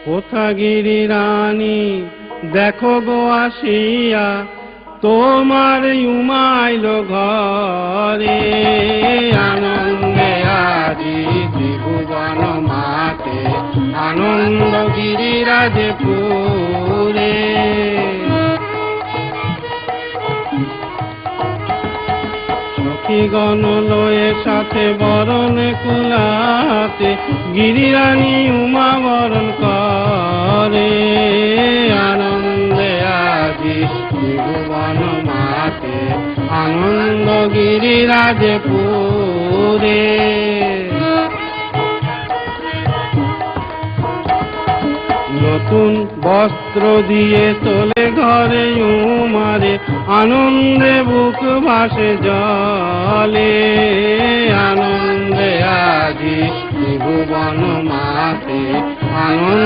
কোথা গিরি রানী দেখো গো আসিয়া, তোমার উমাইল ঘরে। আনন্দে আজি ত্রিভুবন মাতে, আনন্দ গিরিরাজপুরে। সখীগণ লয়ে সাথে বরণ কুলাতে, গিরিরানী উমা বরণ করে। আনন্দে আজি ত্রিভুবন মাতে, আনন্দ গিরিরাজপুরে। নতুন বস্ত্র দিয়ে তোলে ঘরে উমারে, আনন্দে বুক ভাসে জলে। আনন্দে আজি ত্রিভুবন মাতে, আনন্দ